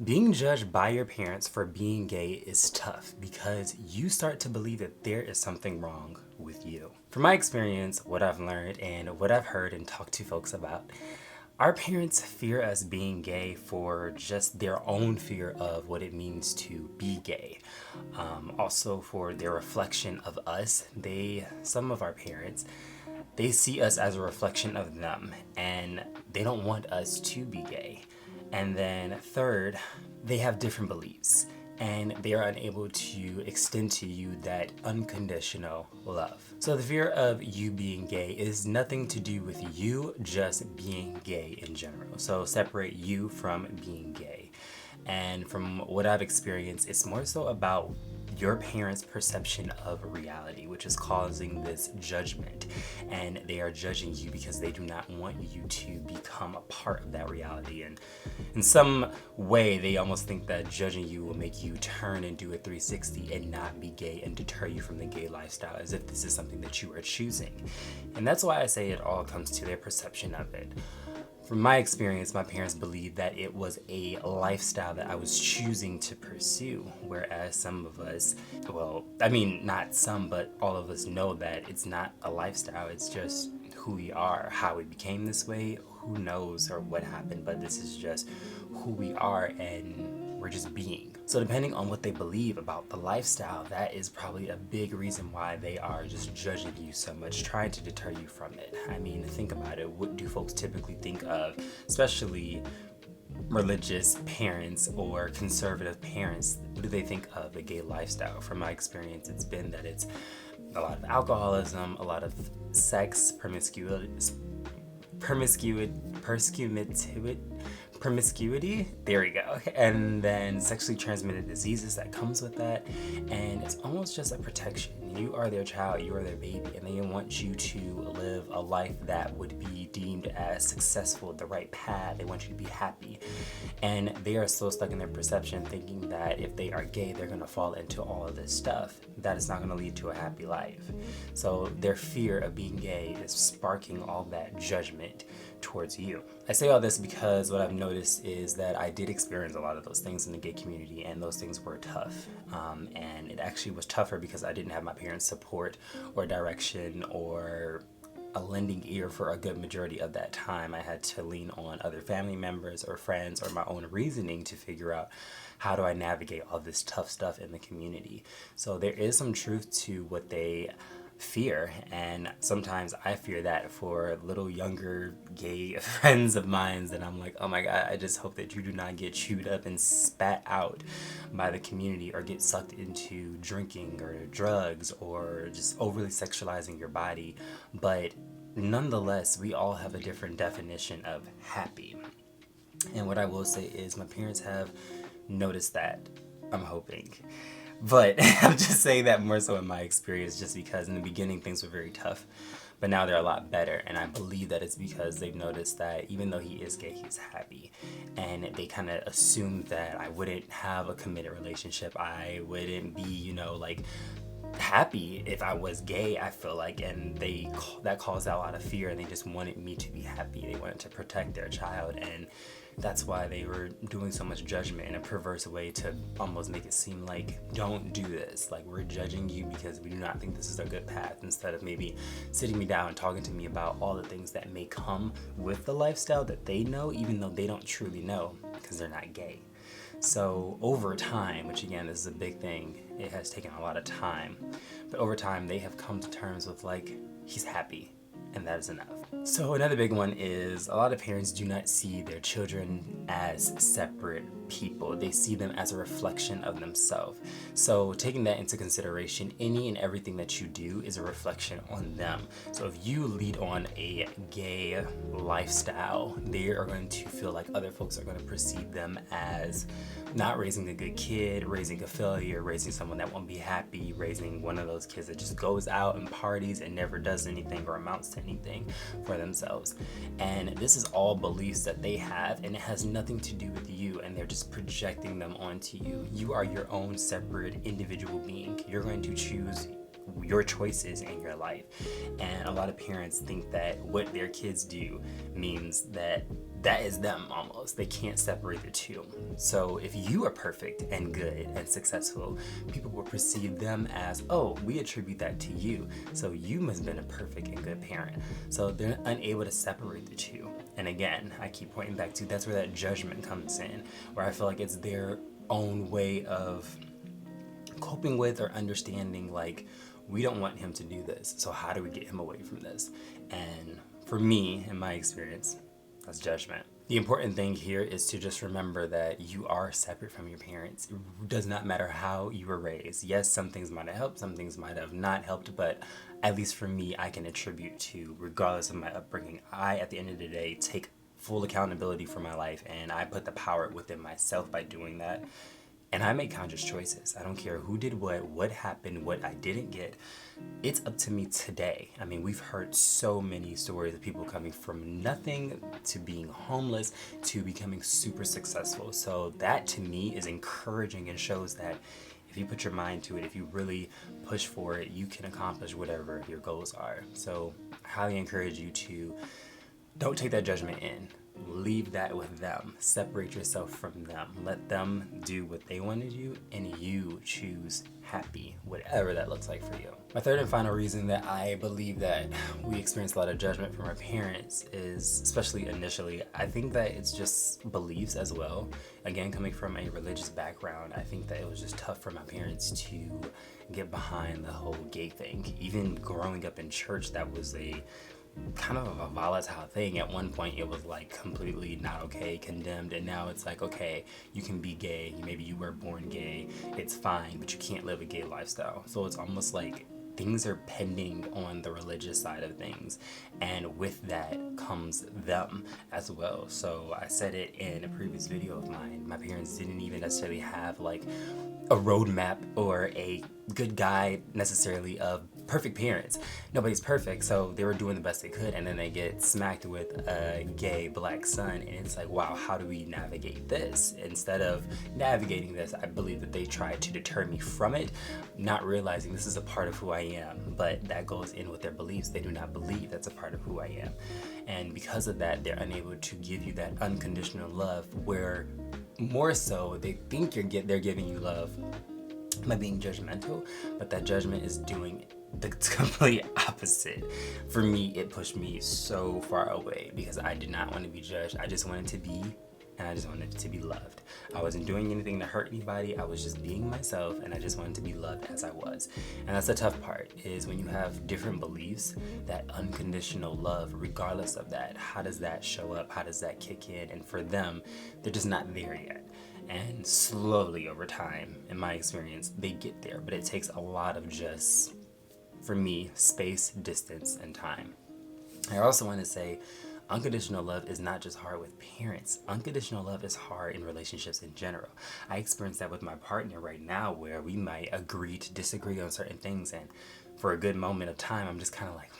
Being judged by your parents for being gay is tough because you start to believe that there is something wrong with you. From my experience, what I've learned and what I've heard and talked to folks about, our parents fear us being gay for just their own fear of what it means to be gay. Also, for their reflection of us, some of our parents, they see us as a reflection of them and they don't want us to be gay. And then, third, they have different beliefs and they are unable to extend to you that unconditional love. So, the fear of you being gay is nothing to do with you just being gay in general. So, separate you from being gay. And from what I've experienced, it's more so about your parents' perception of reality, which is causing this judgment. And they are judging you because they do not want you to become a part of that reality. And in some way, they almost think that judging you will make you turn and do a 360 and not be gay and deter you from the gay lifestyle, as if this is something that you are choosing. And that's why I say it all comes to their perception of it. From my experience, my parents believed that it was a lifestyle that I was choosing to pursue, whereas some of us, well, I mean, not some, but all of us know that it's not a lifestyle, it's just who we are. How we became this way, who knows, or what happened, but this is just who we are and we're just being. So depending on what they believe about the lifestyle, that is probably a big reason why they are just judging you so much, trying to deter you from it. I mean, think about it. What do folks typically think of, especially religious parents or conservative parents? What do they think of the gay lifestyle? From my experience, it's been that it's a lot of alcoholism, a lot of sex, promiscuity, there we go, and then sexually transmitted diseases that comes with that. And it's almost just a protection. You are their child, you are their baby, and they want you to live a life that would be deemed as successful, the right path. They want you to be happy, and they are so stuck in their perception thinking that if they are gay, they're going to fall into all of this stuff that is not going to lead to a happy life. So their fear of being gay is sparking all that judgment towards you. I say all this because what I've noticed is that I did experience a lot of those things in the gay community, and those things were tough. And it actually was tougher because I didn't have my parents' support or direction or a lending ear for a good majority of that time. I had to lean on other family members or friends or my own reasoning to figure out how do I navigate all this tough stuff in the community. So there is some truth to what they fear, and sometimes I fear that for little younger gay friends of mine, that I'm like, oh my god, I just hope that you do not get chewed up and spat out by the community or get sucked into drinking or drugs or just overly sexualizing your body. But nonetheless, we all have a different definition of happy. And what I will say is my parents have noticed that, I'm hoping. But I'm just saying that more so in my experience, just because in the beginning things were very tough, but now they're a lot better. And I believe that it's because they've noticed that even though he is gay, he's happy. And they kind of assumed that I wouldn't have a committed relationship. I wouldn't be, like, happy if I was gay, I feel like, and that caused a lot of fear, and they just wanted me to be happy. They wanted to protect their child, and that's why they were doing so much judgment in a perverse way to almost make it seem like, don't do this, like we're judging you because we do not think this is a good path, instead of maybe sitting me down and talking to me about all the things that may come with the lifestyle that they know, even though they don't truly know because they're not gay. So over time, which again, this is a big thing, it has taken a lot of time, but over time they have come to terms with, like, he's happy, and that is enough. So another big one is a lot of parents do not see their children as separate people. They see them as a reflection of themselves. So taking that into consideration, any and everything that you do is a reflection on them. So if you lead on a gay lifestyle, they are going to feel like other folks are going to perceive them as not raising a good kid, raising a failure, raising someone that won't be happy, raising one of those kids that just goes out and parties and never does anything or amounts to anything for themselves. And this is all beliefs that they have, and it has nothing to do with you, and they're just projecting them onto you. You are your own separate individual being. You're going to choose your choices in your life. And a lot of parents think that what their kids do means that that is them almost. They can't separate the two. So if you are perfect and good and successful, people will perceive them as, oh, we attribute that to you. So you must have been a perfect and good parent. So they're unable to separate the two. And again, I keep pointing back to that's where that judgment comes in, where I feel like it's their own way of coping with or understanding, like, we don't want him to do this, so how do we get him away from this? And for me, in my experience, that's judgment. The important thing here is to just remember that you are separate from your parents. It does not matter how you were raised. Yes, some things might have helped, some things might have not helped, but at least for me, I can attribute to, regardless of my upbringing, I, at the end of the day, take full accountability for my life, and I put the power within myself by doing that. And I make conscious choices. I don't care who did what happened, what I didn't get. It's up to me today. I mean, we've heard so many stories of people coming from nothing to being homeless to becoming super successful. So that to me is encouraging and shows that if you put your mind to it, if you really push for it, you can accomplish whatever your goals are. So I highly encourage you to don't take that judgment in. Leave that with them. Separate yourself from them. Let them do what they want to do, and you choose happy, whatever that looks like for you. My third and final reason that I believe that we experience a lot of judgment from our parents is, especially initially, I think that it's just beliefs as well. Again, coming from a religious background, I think that it was just tough for my parents to get behind the whole gay thing. Even growing up in church, that was a kind of a volatile thing. At one point it was like completely not okay, condemned, and now it's like, okay, you can be gay, maybe you were born gay, it's fine, but you can't live a gay lifestyle. So it's almost like things are pending on the religious side of things, and with that comes them as well. So I said it in a previous video of mine, my parents didn't even necessarily have like a roadmap or a good guide necessarily of perfect parents. Nobody's perfect, so they were doing the best they could, and then they get smacked with a gay black son, and it's like, wow, how do we navigate this? Instead of navigating this, I believe that they tried to deter me from it, not realizing this is a part of who I am, but that goes in with their beliefs. They do not believe that's a part of who I am, and because of that, they're unable to give you that unconditional love, where more so they think they're giving you love by being judgmental, but that judgment is doing the complete opposite. For me, it pushed me so far away because I did not want to be judged. I just wanted to be, and I just wanted to be loved. I wasn't doing anything to hurt anybody. I was just being myself, and I just wanted to be loved as I was. And that's the tough part, is when you have different beliefs, that unconditional love, regardless of that, how does that show up? How does that kick in? And for them, they're just not there yet. And slowly over time, in my experience, they get there, but it takes a lot of just, for me, space, distance, and time. I also want to say, unconditional love is not just hard with parents. Unconditional love is hard in relationships in general. I experience that with my partner right now, where we might agree to disagree on certain things, and for a good moment of time, I'm just kind of like,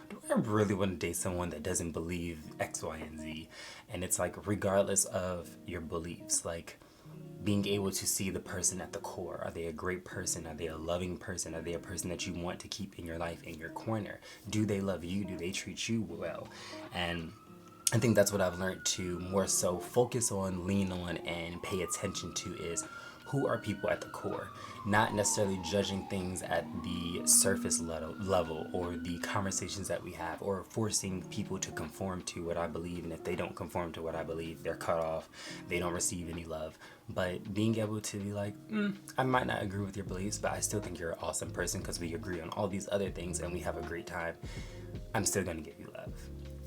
do I really want to date someone that doesn't believe X, Y, and Z? And it's like, regardless of your beliefs, like, being able to see the person at the core. Are they a great person? Are they a loving person? Are they a person that you want to keep in your life, in your corner? Do they love you? Do they treat you well? And I think that's what I've learned to more so focus on, lean on, and pay attention to is, who are people at the core? Not necessarily judging things at the surface level or the conversations that we have, or forcing people to conform to what I believe, and if they don't conform to what I believe, they're cut off, they don't receive any love. But being able to be like, I might not agree with your beliefs, but I still think you're an awesome person because we agree on all these other things and we have a great time. I'm still gonna give you love.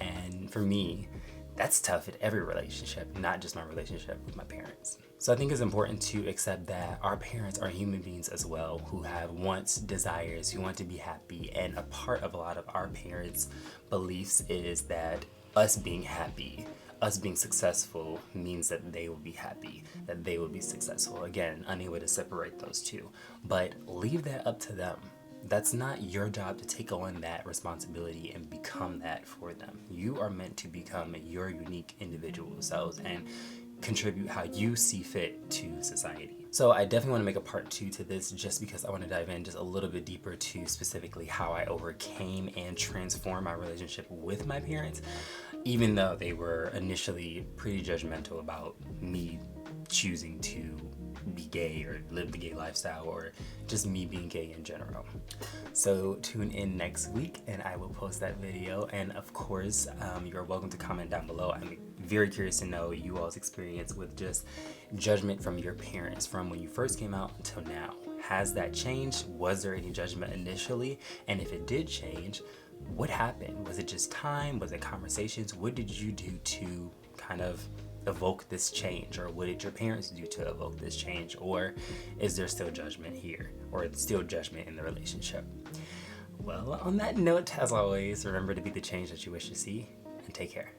And for me, that's tough in every relationship, not just my relationship with my parents. So I think it's important to accept that our parents are human beings as well, who have wants, desires, who want to be happy. And a part of a lot of our parents' beliefs is that us being happy, us being successful means that they will be happy, that they will be successful. Again, unable to separate those two. But leave that up to them. That's not your job to take on that responsibility and become that for them. You are meant to become your unique individual selves and contribute how you see fit to society. So I definitely want to make a part 2 to this, just because I want to dive in just a little bit deeper to specifically how I overcame and transformed my relationship with my parents. even though they were initially pretty judgmental about me choosing to be gay or live the gay lifestyle, or just me being gay in general. So tune in next week and I will post that video. And of course, you're welcome to comment down below. I'm very curious to know you all's experience with just judgment from your parents from when you first came out until now. Has that changed? Was there any judgment initially? And if it did change, what happened? Was it just time? Was it conversations? What did you do to kind of evoke this change? Or what did your parents do to evoke this change? Or is there still judgment here? Or still judgment in the relationship? Well, on that note, as always, remember to be the change that you wish to see, and take care.